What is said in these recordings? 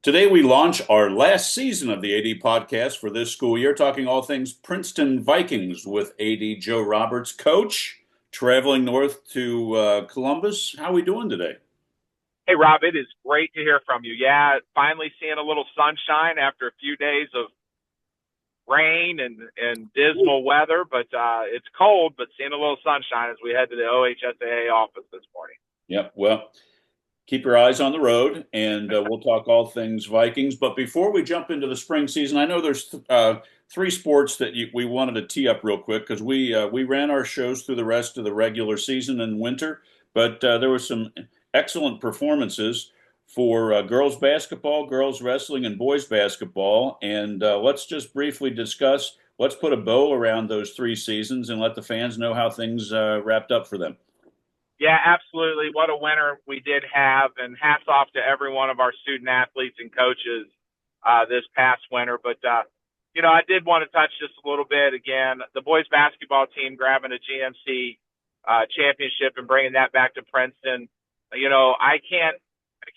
Today, we launch our last season of the AD podcast for this school year, talking all things Princeton Vikings with AD Joe Roberts. Coach, traveling north to Columbus. How are we doing today? Hey, Rob, it is great to hear from you. Yeah, finally seeing a little sunshine after a few days of rain and dismal weather, but it's cold, but seeing a little sunshine as we head to the OHSAA office this morning. Yep. Well, keep your eyes on the road, and we'll talk all things Vikings. But before we jump into the spring season, I know there's three sports that we wanted to tee up real quick because we ran our shows through the rest of the regular season and winter, but there were some excellent performances for girls basketball, girls wrestling, and boys basketball. And let's just briefly discuss. Let's put a bow around those three seasons and let the fans know how things wrapped up for them. Yeah, absolutely. What a winter we did have, and hats off to every one of our student athletes and coaches this past winter. But, I did want to touch just a little bit again. The boys basketball team grabbing a GMC championship and bringing that back to Princeton. I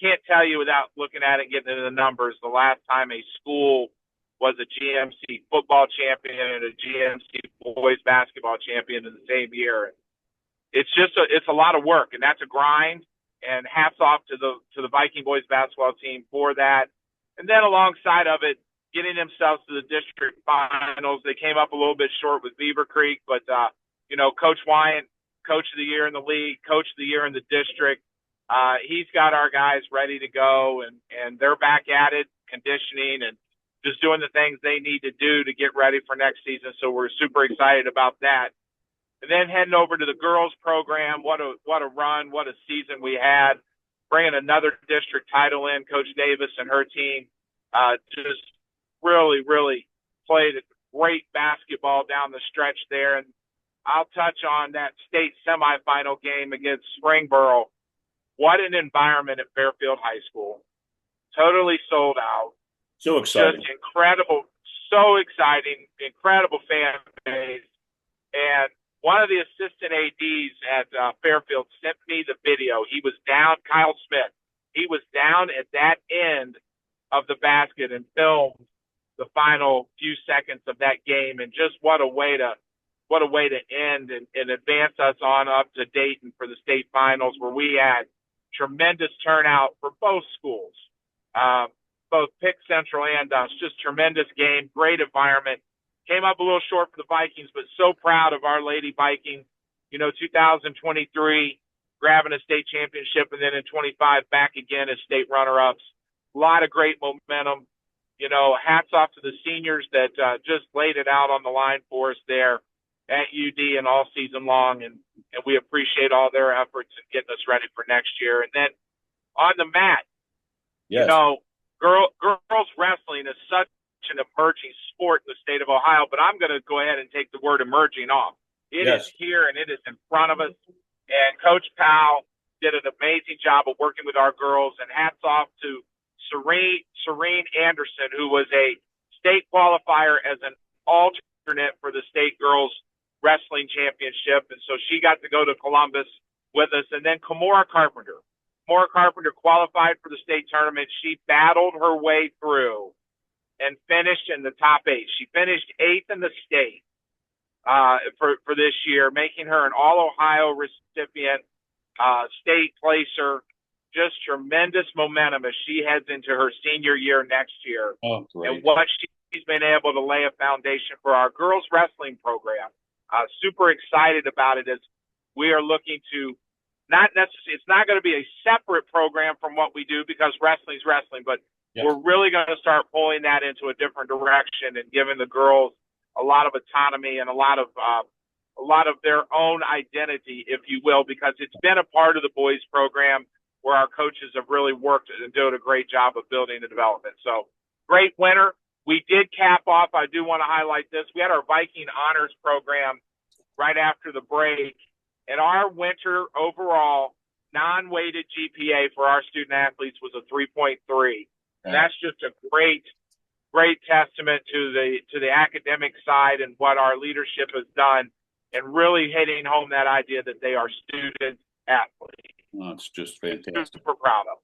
can't tell you without looking at it and getting into the numbers, the last time a school was a GMC football champion and a GMC boys basketball champion in the same year. It's a lot of work, and that's a grind. And hats off to the Viking boys basketball team for that. And then alongside of it, getting themselves to the district finals, they came up a little bit short with Beaver Creek, but Coach Wyant, coach of the year in the league, coach of the year in the district, he's got our guys ready to go, and they're back at it, conditioning and just doing the things they need to do to get ready for next season. So we're super excited about that. And then heading over to the girls program, what a run, what a season we had, bringing another district title in. Coach Davis and her team just really, really played great basketball down the stretch there. And I'll touch on that state semifinal game against Springboro. What an environment at Fairfield High School. Totally sold out. So exciting. Just incredible, so exciting, incredible fan base. And one of the assistant ADs at Fairfield sent me the video. He was down, Kyle Smith. He was down at that end of the basket and filmed the final few seconds of that game. And just what a way to end and advance us on up to Dayton for the state finals, where we had tremendous turnout for both schools, both Pick Central and us. Just tremendous game, great environment. Came up a little short for the Vikings, but so proud of our Lady Viking. 2023 grabbing a state championship, and then in 25 back again as state runner-ups. A lot of great momentum. Hats off to the seniors that just laid it out on the line for us there at UD and all season long, and we appreciate all their efforts in getting us ready for next year. And then on the mat, Yes. girls wrestling is such an emerging sport in the state of Ohio, but I'm going to go ahead and take the word emerging off. It Yes. is here and it is in front of us. And Coach Powell did an amazing job of working with our girls, and hats off to Serene Anderson, who was a state qualifier as an alternate for the state girls wrestling championship. And so she got to go to Columbus with us. And then Kimora Carpenter qualified for the state tournament. She battled her way through and finished in the top 8. She finished 8th in the state for this year, making her an All-Ohio recipient, state placer. Just tremendous momentum as she heads into her senior year next year. Oh, great. And what she's been able to lay a foundation for our girls wrestling program. Super excited about it as we are looking to it's not going to be a separate program from what we do, because wrestling's wrestling, but Yes. We're really going to start pulling that into a different direction and giving the girls a lot of autonomy and a lot of their own identity, if you will, because it's been a part of the boys program where our coaches have really worked and doing a great job of building the development. So great winter. We did cap off. I do want to highlight this. We had our Viking Honors program right after the break, and our winter overall non-weighted GPA for our student athletes was a 3.3. And that's just a great testament to the academic side and what our leadership has done, and really hitting home that idea that they are student athletes. Oh, it's just fantastic. Super proud of.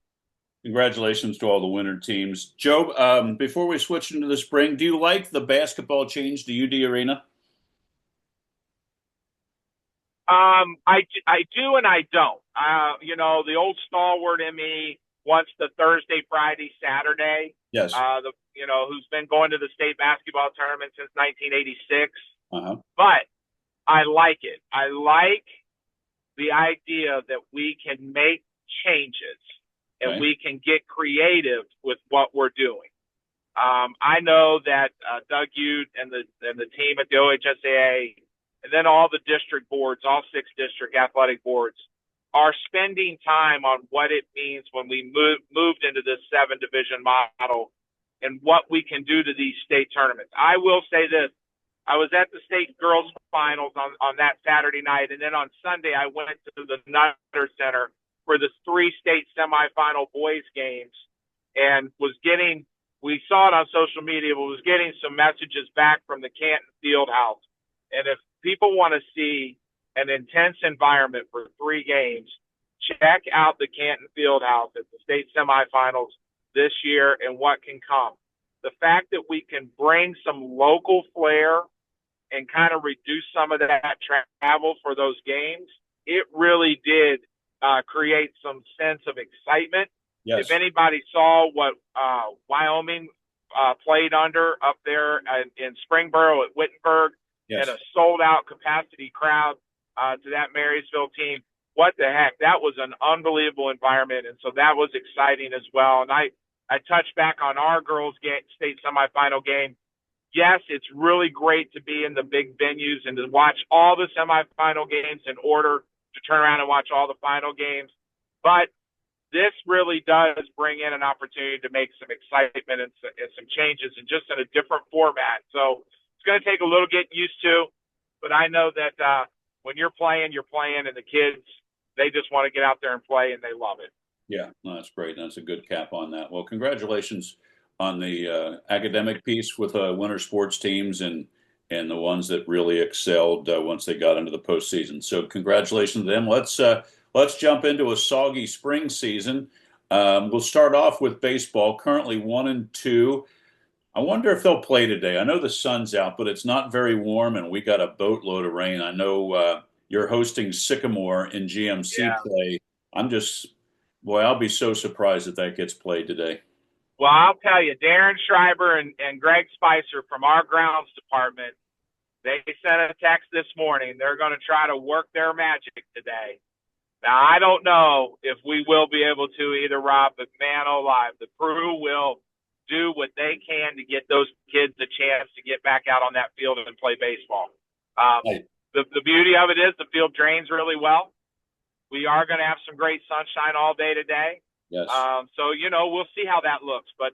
Congratulations to all the winter teams. Joe, before we switch into the spring, do you like the basketball change to UD Arena? I do and I don't. The old stalwart in me wants the Thursday, Friday, Saturday. Yes. Who's been going to the state basketball tournament since 1986. Uh-huh. But I like it. I like the idea that we can make changes and Okay. we can get creative with what we're doing. I know that Doug Ute and the team at the OHSAA, and then all the district boards, all 6 district athletic boards, are spending time on what it means when we moved into this 7 division model and what we can do to these state tournaments. I will say this. I was at the state girls finals on that Saturday night, and then on Sunday I went to the Nutter Center for the 3 state semifinal boys games, and we saw it on social media, but was getting some messages back from the Canton Fieldhouse. And if people want to see an intense environment for 3 games, check out the Canton Fieldhouse at the state semifinals this year and what can come. The fact that we can bring some local flair and kind of reduce some of that travel for those games, it really did create some sense of excitement. Yes. If anybody saw what Wyoming played under up there in Springboro at Wittenberg, Yes. and a sold-out capacity crowd to that Marysville team, what the heck? That was an unbelievable environment, and so that was exciting as well. And I touched back on our girls' state semifinal game. Yes, it's really great to be in the big venues and to watch all the semifinal games in order to turn around and watch all the final games. But this really does bring in an opportunity to make some excitement and some changes and just in a different format. So it's going to take a little getting used to, but I know that when you're playing, and the kids, they just want to get out there and play, and they love it. Yeah, no, that's great. That's a good cap on that. Well, congratulations on the academic piece with winter sports teams and the ones that really excelled once they got into the postseason. So congratulations to them. Let's jump into a soggy spring season. We'll start off with baseball. Currently 1-2. I wonder if they'll play today. I know the sun's out, but it's not very warm, and we got a boatload of rain. I know you're hosting Sycamore in GMC Yeah. play. Boy, I'll be so surprised if that gets played today. Well, I'll tell you, Darren Schreiber and Greg Spicer from our grounds department, they sent a text this morning. They're going to try to work their magic today. Now, I don't know if we will be able to either, Rob, but man alive, the crew will do what they can to get those kids a chance to get back out on that field and play baseball. Right. The beauty of it is the field drains really well. We are going to have some great sunshine all day today. Yes. So, we'll see how that looks. But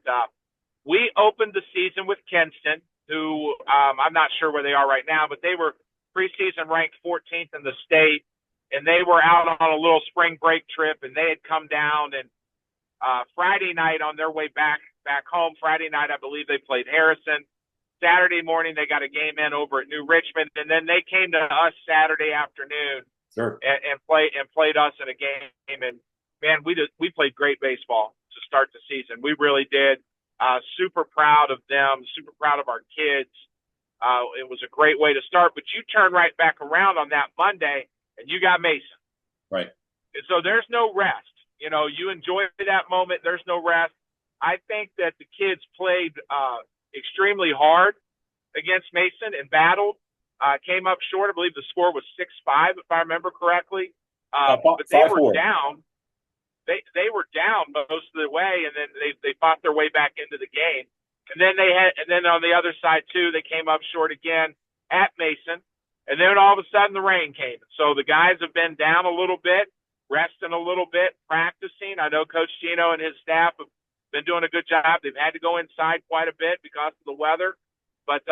we opened the season with Kinston, who I'm not sure where they are right now, but they were preseason ranked 14th in the state, and they were out on a little spring break trip, and they had come down. And Friday night on their way back home, Friday night, I believe they played Harrison. Saturday morning, they got a game in over at New Richmond, and then they came to us Saturday afternoon. Sure. And played us in a game. And man, we played great baseball to start the season. We really did. Super proud of them. Super proud of our kids. It was a great way to start. But you turn right back around on that Monday, and you got Mason. Right. And so there's no rest. You enjoy that moment. There's no rest. I think that the kids played extremely hard against Mason and battled. Came up short. I believe the score was 6-5, if I remember correctly. But they were down. They were down most of the way, and then they fought their way back into the game. And then on the other side too, they came up short again at Mason. And then all of a sudden the rain came. So the guys have been down a little bit, resting a little bit, practicing. I know Coach Gino and his staff have been doing a good job. They've had to go inside quite a bit because of the weather, but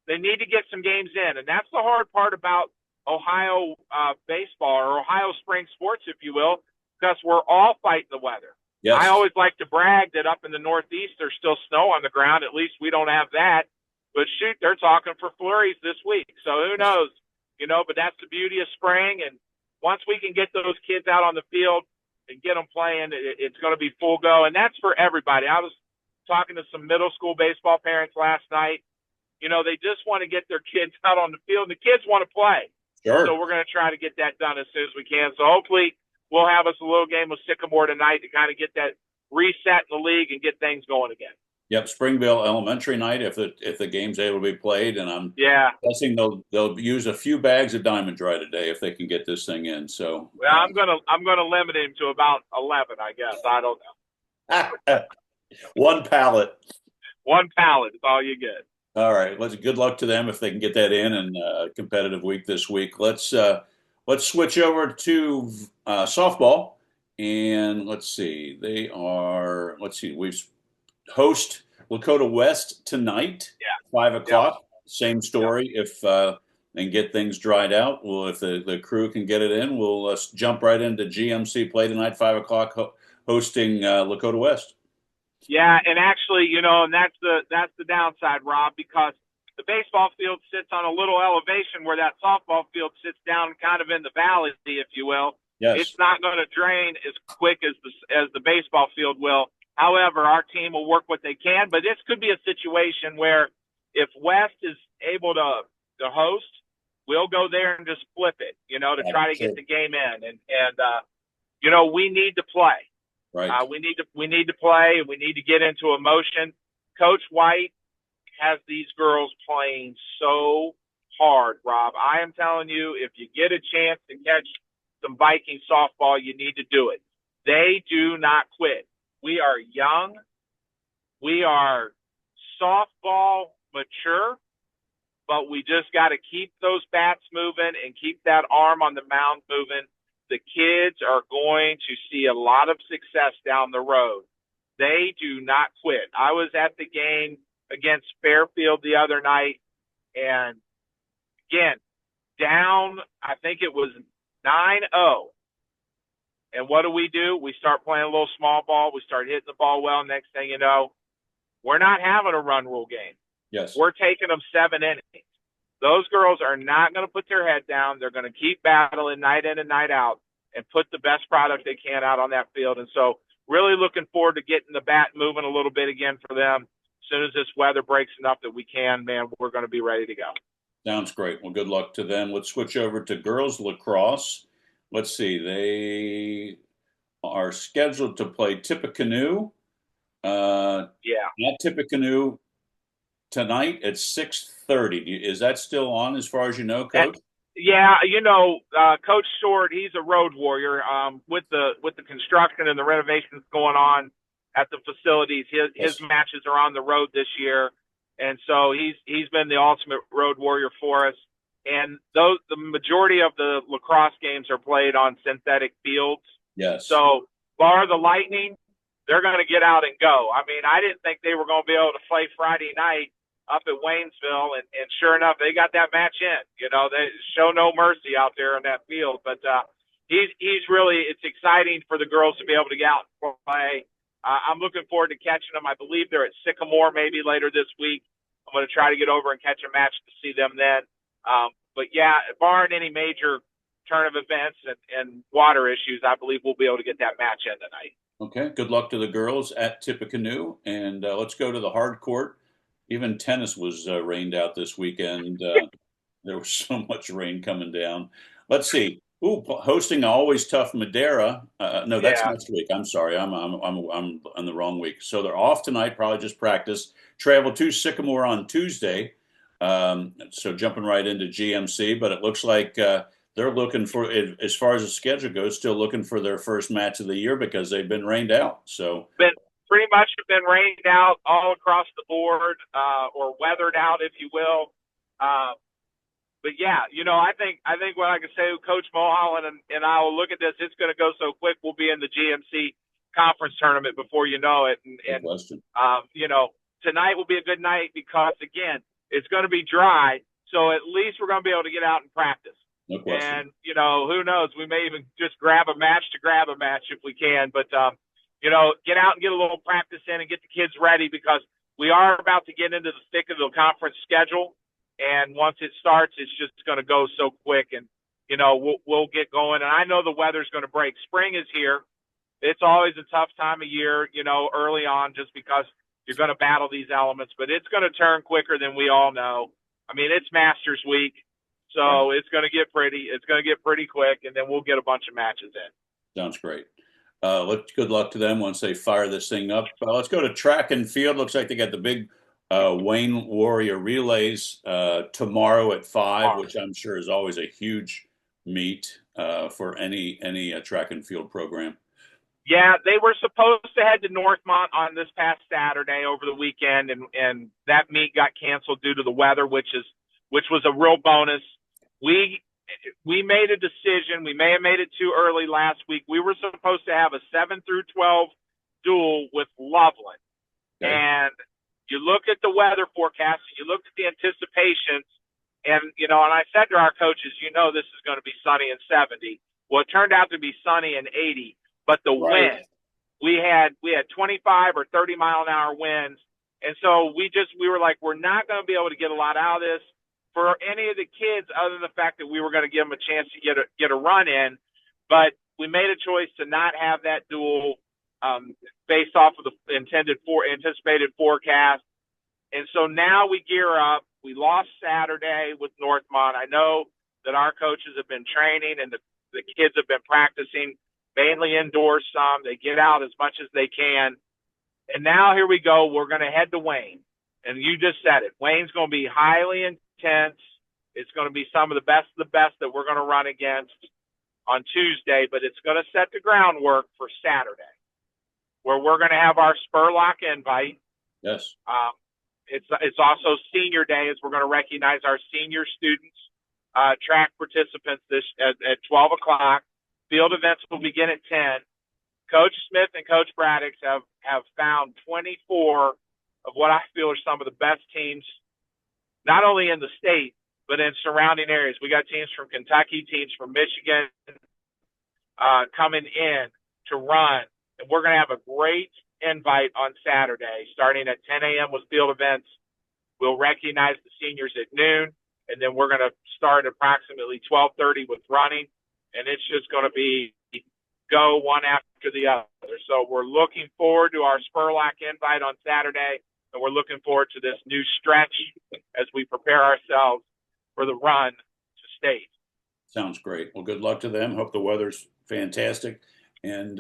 they need to get some games in. And that's the hard part about Ohio baseball, or Ohio spring sports, if you will, because we're all fighting the weather. Yes. I always like to brag that up in the Northeast, there's still snow on the ground. At least we don't have that. But shoot, they're talking for flurries this week. So who knows, but that's the beauty of spring. And once we can get those kids out on the field and get them playing. It's going to be full go, and that's for everybody. I was talking to some middle school baseball parents last night. They just want to get their kids out on the field. The kids want to play. Sure. So we're going to try to get that done as soon as we can. So hopefully we'll have us a little game with Sycamore tonight to kind of get that reset in the league and get things going again. Yep, Springville Elementary night if the game's able to be played, and I'm guessing they'll use a few bags of Diamond Dry today if they can get this thing in. So I'm gonna limit him to about 11, I guess. I don't know. One pallet. One pallet is all you get. All right. Good luck to them if they can get that in, and a competitive week this week. Let's switch over to softball, and let's see. We host Lakota West tonight. Yeah. 5 o'clock. Same story. If and get things dried out. Well, if the crew can get it in, we'll jump right into GMC play tonight. 5 o'clock hosting Lakota West. Yeah, and actually, and that's the downside, Rob, because the baseball field sits on a little elevation where that softball field sits down kind of in the valley, if you will. Yes. It's not going to drain as quick as the baseball field will. However, our team will work what they can, but this could be a situation where if West is able to host, we'll go there and just flip it, to try to get the game in. And we need to play. Right. We need to play, and we need to get into emotion. Coach White has these girls playing so hard, Rob. I am telling you, if you get a chance to catch some Viking softball, you need to do it. They do not quit. We are young. We are softball mature, but we just got to keep those bats moving and keep that arm on the mound moving. The kids are going to see a lot of success down the road. They do not quit. I was at the game against Fairfield the other night, and again, down, I think it was 9-0. And what do? We start playing a little small ball. We start hitting the ball well. Next thing you know, we're not having a run rule game. Yes. We're taking them 7 innings. Those girls are not going to put their head down. They're going to keep battling night in and night out and put the best product they can out on that field. And so really looking forward to getting the bat moving a little bit again for them. As soon as this weather breaks enough that we can, man, we're going to be ready to go. Sounds great. Well, good luck to them. Let's switch over to girls lacrosse. Let's see. They are scheduled to play Tippecanoe. At Tippecanoe tonight at 6:30. Is that still on as far as you know, Coach? Coach Short, he's a road warrior. With the construction and the renovations going on at the facilities, his matches are on the road this year, and so he's been the ultimate road warrior for us. And the majority of the lacrosse games are played on synthetic fields. Yes. So bar the lightning, they're going to get out and go. I mean, I didn't think they were going to be able to play Friday night up at Waynesville, and sure enough, they got that match in. They show no mercy out there in that field. But he's really, it's exciting for the girls to be able to get out and play. I'm looking forward to catching them. I believe they're at Sycamore maybe later this week. I'm going to try to get over and catch a match to see them then. But barring any major turn of events and water issues, I believe we'll be able to get that match in tonight. Okay. Good luck to the girls at Tippecanoe. And let's go to the hard court. Even tennis was rained out this weekend. There was so much rain coming down. Let's see. Hosting always tough Madera. No, that's next week. I'm sorry. I'm on the wrong week. So they're off tonight. Probably just practice. Travel to Sycamore on Tuesday. So jumping right into GMC, but it looks like they're looking for, as far as the schedule goes, still looking for their first match of the year because they've been rained out. So pretty much have been rained out all across the board, or weathered out, if you will. But I think what I can say, Coach Mulholland and I will look at this. It's going to go so quick. We'll be in the GMC conference tournament before you know it. And tonight will be a good night because again, it's going to be dry. So at least we're going to be able to get out and practice. No question. And who knows? We may even just grab a match if we can. But get out and get a little practice in and get the kids ready because we are about to get into the thick of the conference schedule. And once it starts, it's just going to go so quick and, we'll get going. And I know the weather's going to break. Spring is here. It's always a tough time of year, early on, just because you're going to battle these elements, but it's going to turn quicker than we all know. I mean, it's Masters week, so it's going to get pretty quick, and then we'll get a bunch of matches in. Sounds great. Good luck to them once they fire this thing up. Let's go to track and field. Looks like they got the big Wayne Warrior Relays tomorrow at 5, which I'm sure is always a huge meet for any track and field program. Yeah, they were supposed to head to Northmont on this past Saturday over the weekend, and that meet got canceled due to the weather, which was a real bonus. We made a decision. We may have made it too early last week. We were supposed to have a 7 through 12 duel with Loveland. Okay. And you look at the weather forecast, you look at the anticipations, and I said to our coaches, this is going to be sunny and 70. Well, it turned out to be sunny and 80, but the wind, we had 25 or 30 mile an hour winds. And so we were like, we're not going to be able to get a lot out of this for any of the kids, other than the fact that we were going to give them a chance to get a run in. But we made a choice to not have that duel based off of the anticipated forecast. And so now we gear up. We lost Saturday with Northmont. I know that our coaches have been training and the kids have been practicing mainly indoors some. They get out as much as they can. And now here we go. We're going to head to Wayne. And you just said it. Wayne's going to be highly intense. It's going to be some of the best that we're going to run against on Tuesday, but it's going to set the groundwork for Saturday, where we're going to have our Spurlock invite. Yes. It's also senior day, as we're going to recognize our senior students, track participants at 12 o'clock. Field events will begin at 10. Coach Smith and Coach Braddock have found 24 of what I feel are some of the best teams, not only in the state, but in surrounding areas. We got teams from Kentucky, teams from Michigan coming in to run. And we're going to have a great invite on Saturday, starting at 10 a.m. with field events. We'll recognize the seniors at noon, and then we're going to start approximately 12:30 with running. And it's just going to be go one after the other. So we're looking forward to our Spurlock invite on Saturday, and we're looking forward to this new stretch as we prepare ourselves for the run to state. Sounds great. Well, good luck to them. Hope the weather's fantastic. And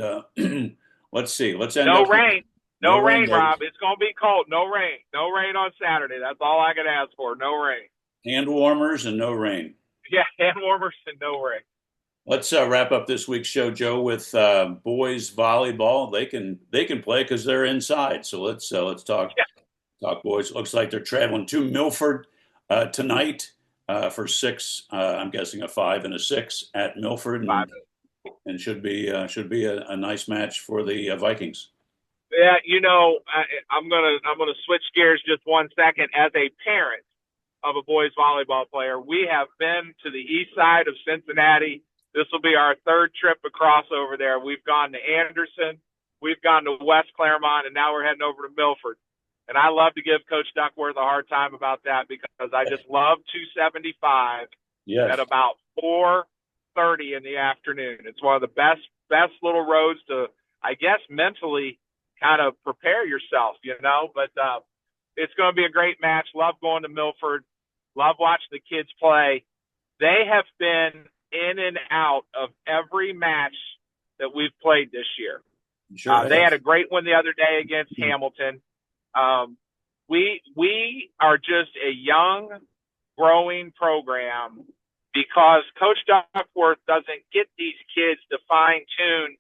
let's see. Let's end No up rain. No rain, Rob. It's going to be cold. No rain. No rain on Saturday. That's all I can ask for. No rain. Hand warmers and no rain. Yeah, hand warmers and no rain. Let's wrap up this week's show, Joe, with boys volleyball. They can play because they're inside. So let's talk boys. Looks like they're traveling to Milford tonight for 6. I'm guessing a 5 and a 6 at Milford, and should be a nice match for the Vikings. Yeah, I'm gonna switch gears just 1 second. As a parent of a boys volleyball player, we have been to the east side of Cincinnati. This will be our 3rd trip across over there. We've gone to Anderson, we've gone to West Claremont, and now we're heading over to Milford. And I love to give Coach Duckworth a hard time about that because I just love 275 at about 4:30 in the afternoon. It's one of the best little roads to, I guess, mentally kind of prepare yourself, But it's going to be a great match. Love going to Milford. Love watching the kids play. They have been in and out of every match that we've played this year. Sure they had a great one the other day against Hamilton. We are just a young, growing program because Coach Duckworth doesn't get these kids to fine-tune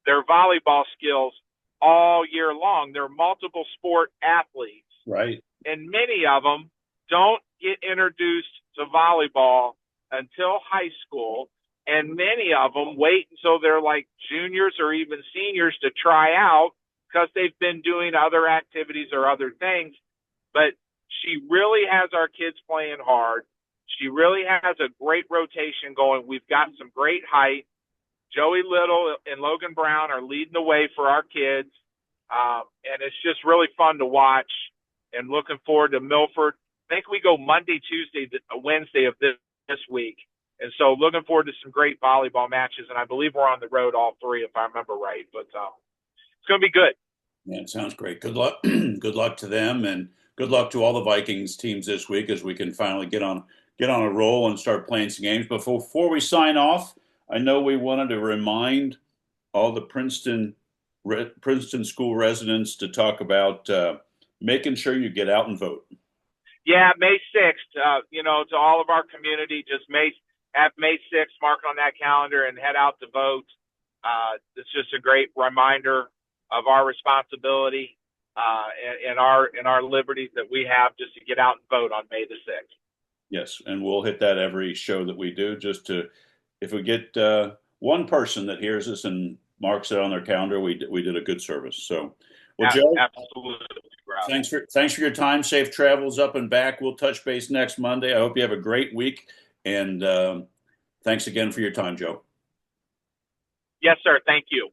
their volleyball skills all year long. They're multiple sport athletes. Right. And many of them don't get introduced to volleyball until high school, and many of them wait until they're like juniors or even seniors to try out because they've been doing other activities or other things. But she really has our kids playing hard. She really has a great rotation going. We've got some great height. Joey Little and Logan Brown are leading the way for our kids, and it's just really fun to watch, and looking forward to Milford. I think we go Monday, Tuesday, Wednesday of this week. And so looking forward to some great volleyball matches. And I believe we're on the road all three, if I remember right. But it's going to be good. Yeah, it sounds great. Good luck. Good luck to them, and good luck to all the Vikings teams this week as we can finally get on a roll and start playing some games. But before we sign off, I know we wanted to remind all the Princeton school residents to talk about making sure you get out and vote. Yeah, May 6th. To all of our community, just have May 6th mark on that calendar and head out to vote. It's just a great reminder of our responsibility and our liberties that we have just to get out and vote on May the 6th. Yes, and we'll hit that every show that we do, just to, if we get one person that hears us and marks it on their calendar, we did a good service. So, well, Joe, absolutely. Thanks for your time. Safe travels up and back. We'll touch base next Monday. I hope you have a great week, and thanks again for your time, Joe. Yes, sir. Thank you.